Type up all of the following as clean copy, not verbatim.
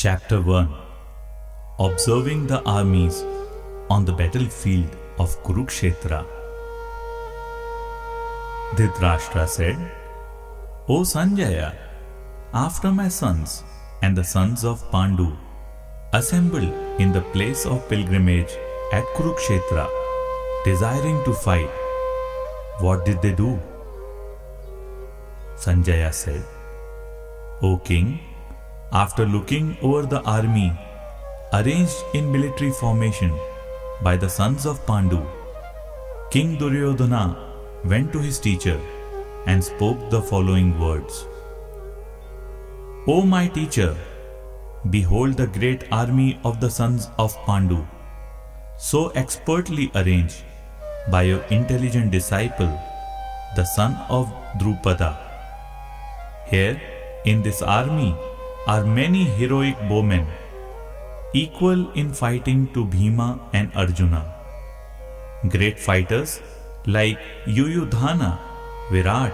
Chapter 1. Observing the armies on the battlefield of Kurukṣetra. Dhritarashtra said, O Sanjaya, after my sons and the sons of Pandu assembled in the place of pilgrimage at Kurukṣetra, desiring to fight, what did they do? Sanjaya said, O king, after looking over the army arranged in military formation by the sons of Pandu, King Duryodhana went to his teacher and spoke the following words. O my teacher, behold the great army of the sons of Pandu, so expertly arranged by your intelligent disciple, the son of Drupada. Here, in this army, are many heroic bowmen, equal in fighting to Bhima and Arjuna. Great fighters like Yuyudhana, Virat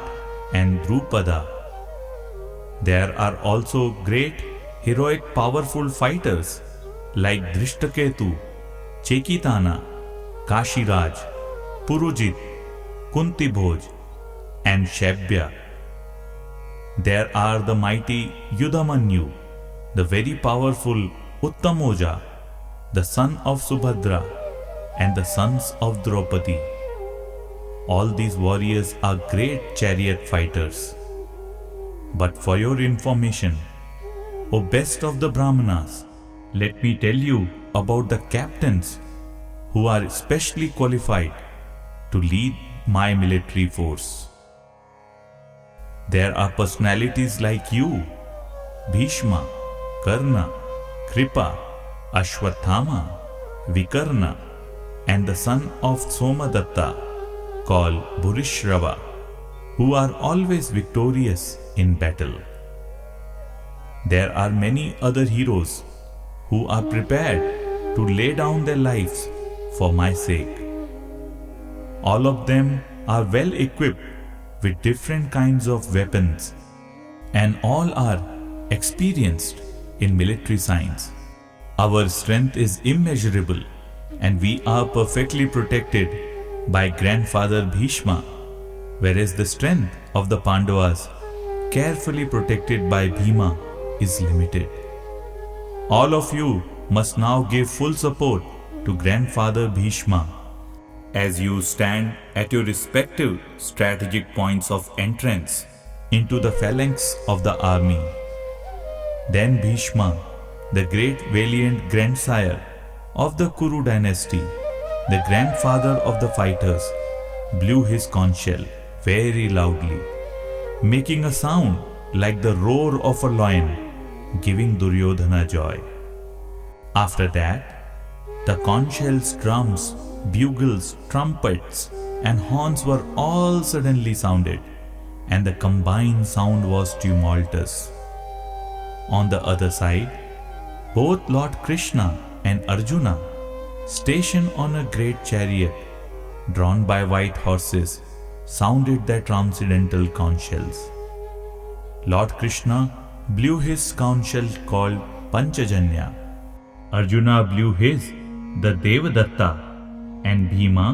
and Drupada. There are also great, heroic, powerful fighters like Drishtaketu, Chekitana, Kashiraj, Purujit, Kuntibhoj and Shaibya. There are the mighty Yudhamanyu, the very powerful Uttamoja, the son of Subhadra, and the sons of Draupadi. All these warriors are great chariot fighters. But for your information, O best of the Brahmanas, let me tell you about the captains who are specially qualified to lead my military force. There are personalities like you, Bhishma, Karna, Kripa, Ashwathama, Vikarna, and the son of Somadatta, called Bhurishrava, who are always victorious in battle. There are many other heroes who are prepared to lay down their lives for my sake. All of them are well equipped with different kinds of weapons, and all are experienced in military science. Our strength is immeasurable, and we are perfectly protected by grandfather Bhishma, whereas the strength of the Pandavas, carefully protected by Bhima, is limited. All of you must now give full support to grandfather Bhishma as you stand at your respective strategic points of entrance into the phalanx of the army. Then Bhishma, the great valiant grandsire of the Kuru dynasty, the grandfather of the fighters, blew his conch shell very loudly, making a sound like the roar of a lion, giving Duryodhana joy. After that, the conch shells, drums, bugles, trumpets, and horns were all suddenly sounded, and the combined sound was tumultuous. On the other side, both Lord Krishna and Arjuna, stationed on a great chariot drawn by white horses, sounded their transcendental conch shells. Lord Krishna blew his conch shell called Panchajanya. Arjuna blew his, the Devadatta, and Bhima,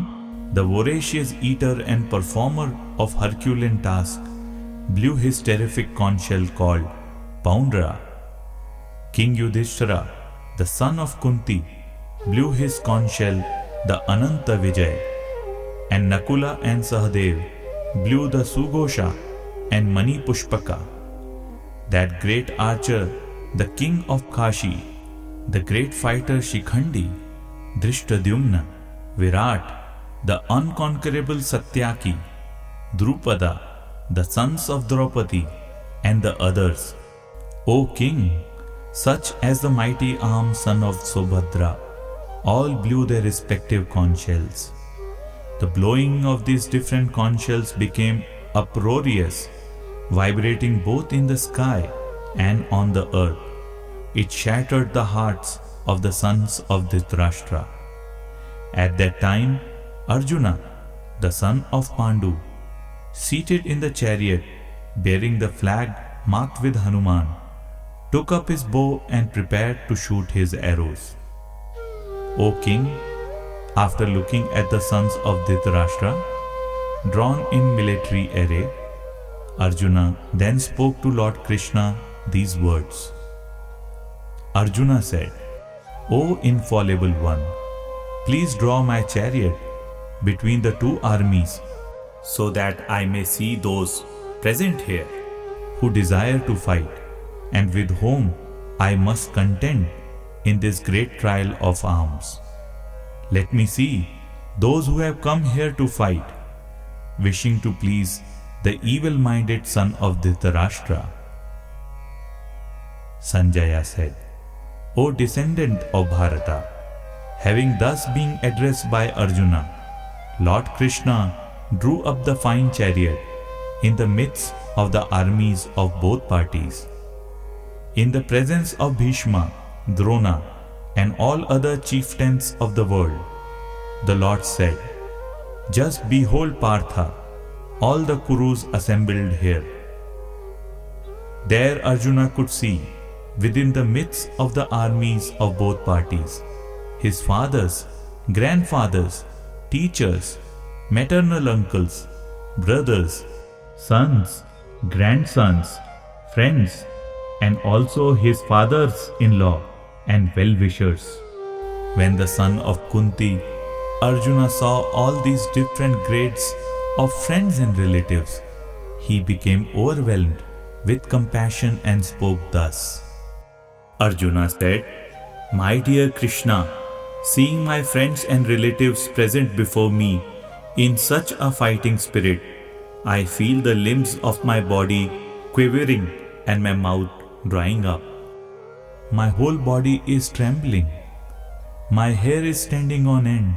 the voracious eater and performer of Herculean task, blew his terrific conch shell called Poundra. King Yudhishthira, the son of Kunti, blew his conch shell the Ananta Vijay, and Nakula and Sahadev blew the Sugosha and Mani Pushpaka. That great archer, the king of Kashi, the great fighter Shikhandi, Drishtadyumna, Virat, the unconquerable Satyaki, Drupada, the sons of Draupadi, and the others. O king, such as the mighty armed son of Subhadra, all blew their respective conch shells. The blowing of these different conch shells became uproarious, vibrating both in the sky and on the earth. It shattered the hearts of the sons of Dhritarashtra. At that time, Arjuna, the son of Pandu, seated in the chariot bearing the flag marked with Hanuman, took up his bow and prepared to shoot his arrows. O king, after looking at the sons of Dhritarashtra, drawn in military array, Arjuna then spoke to Lord Krishna these words. Arjuna said, O infallible one, please draw my chariot between the two armies, so that I may see those present here who desire to fight, and with whom I must contend in this great trial of arms. Let me see those who have come here to fight, wishing to please the evil-minded son of Dhritarashtra. Sanjaya said, O descendant of Bharata, having thus been addressed by Arjuna, Lord Krishna drew up the fine chariot in the midst of the armies of both parties. In the presence of Bhishma, Drona, and all other chieftains of the world, the Lord said, Just behold Partha, all the Kurus assembled here. There Arjuna could see, within the midst of the armies of both parties, his fathers, grandfathers, teachers, maternal uncles, brothers, sons, grandsons, friends, and also his fathers-in-law and well-wishers. When the son of Kunti, Arjuna saw all these different grades of friends and relatives, he became overwhelmed with compassion and spoke thus. Arjuna said, My dear Krishna, seeing my friends and relatives present before me in such a fighting spirit, I feel the limbs of my body quivering and my mouth drying up. My whole body is trembling. My hair is standing on end.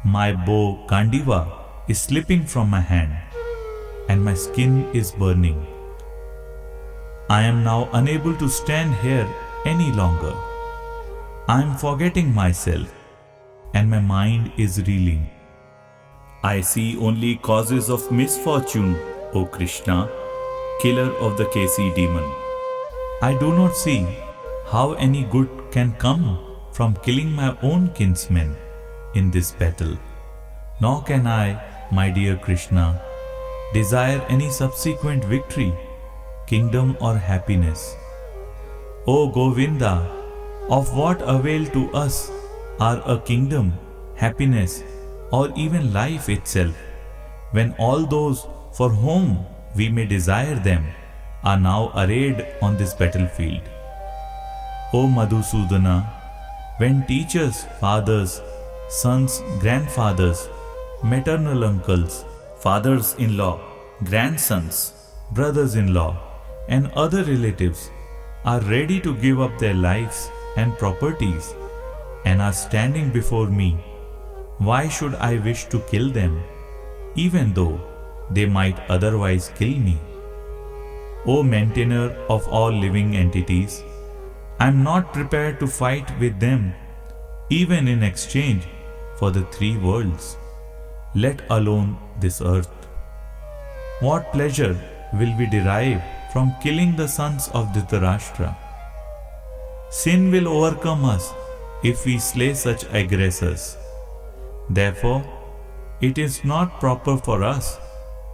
My bow Kandiva is slipping from my hand, and my skin is burning. I am now unable to stand here any longer. I am forgetting myself, and my mind is reeling. I see only causes of misfortune, O Krishna, killer of the Kesi demon. I do not see how any good can come from killing my own kinsmen in this battle. Nor can I, my dear Krishna, desire any subsequent victory, kingdom or happiness. O Govinda, of what avail to us are a kingdom, happiness, or even life itself, when all those for whom we may desire them are now arrayed on this battlefield. O Madhusudana, when teachers, fathers, sons, grandfathers, maternal uncles, fathers-in-law, grandsons, brothers-in-law, and other relatives are ready to give up their lives and properties and are standing before me, why should I wish to kill them, even though they might otherwise kill me? O maintainer of all living entities, I am not prepared to fight with them, even in exchange for the three worlds, let alone this earth. What pleasure will we derive from killing the sons of Dhritarashtra? Sin will overcome us if we slay such aggressors. Therefore, it is not proper for us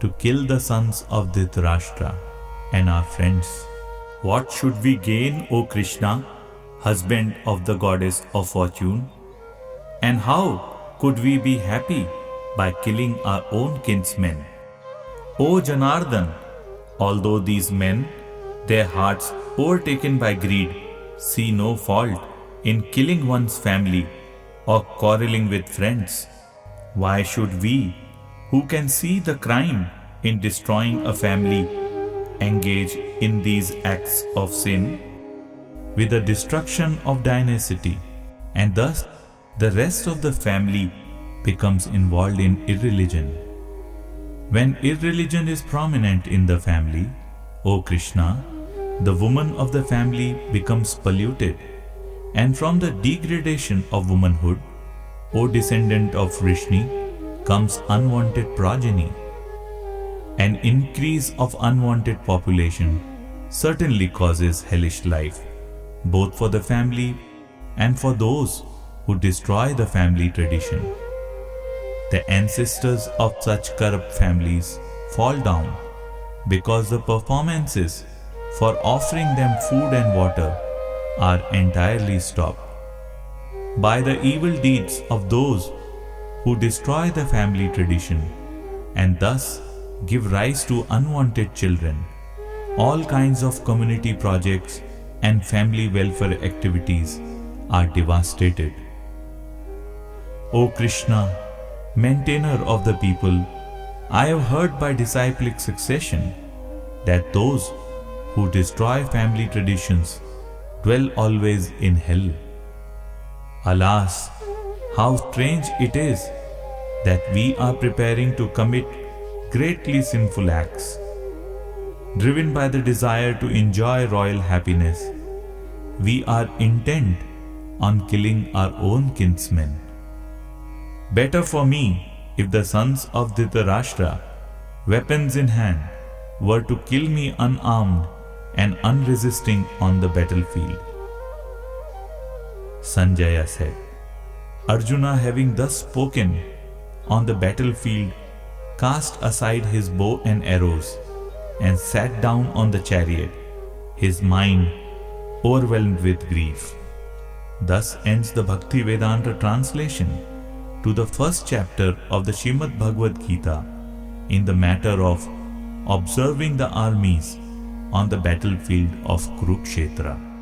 to kill the sons of Dhritarashtra and our friends. What should we gain, O Krishna, husband of the goddess of fortune? And how could we be happy by killing our own kinsmen? O Janardhan, although these men, their hearts overtaken by greed, see no fault in killing one's family or quarreling with friends, why should we, who can see the crime in destroying a family, engage in these acts of sin? With the destruction of dynasty, and thus the rest of the family becomes involved in irreligion. When irreligion is prominent in the family, O Krishna, the woman of the family becomes polluted, and from the degradation of womanhood, O descendant of Vrishni, comes unwanted progeny. An increase of unwanted population certainly causes hellish life, both for the family and for those who destroy the family tradition. The ancestors of such corrupt families fall down because the performances for offering them food and water are entirely stopped. By the evil deeds of those who destroy the family tradition and thus give rise to unwanted children, all kinds of community projects and family welfare activities are devastated. O Krishna, maintainer of the people, I have heard by disciplic succession that those who destroy family traditions dwell always in hell. Alas, how strange it is that we are preparing to commit greatly sinful acts. Driven by the desire to enjoy royal happiness, we are intent on killing our own kinsmen. Better for me if the sons of Dhritarashtra, weapons in hand, were to kill me unarmed and unresisting on the battlefield. Sanjaya said, Arjuna, having thus spoken on the battlefield, cast aside his bow and arrows and sat down on the chariot, his mind overwhelmed with grief. Thus ends the Bhaktivedanta translation to the first chapter of the Srimad Bhagavad-gītā in the matter of observing the armies on the battlefield of Kurukṣetra.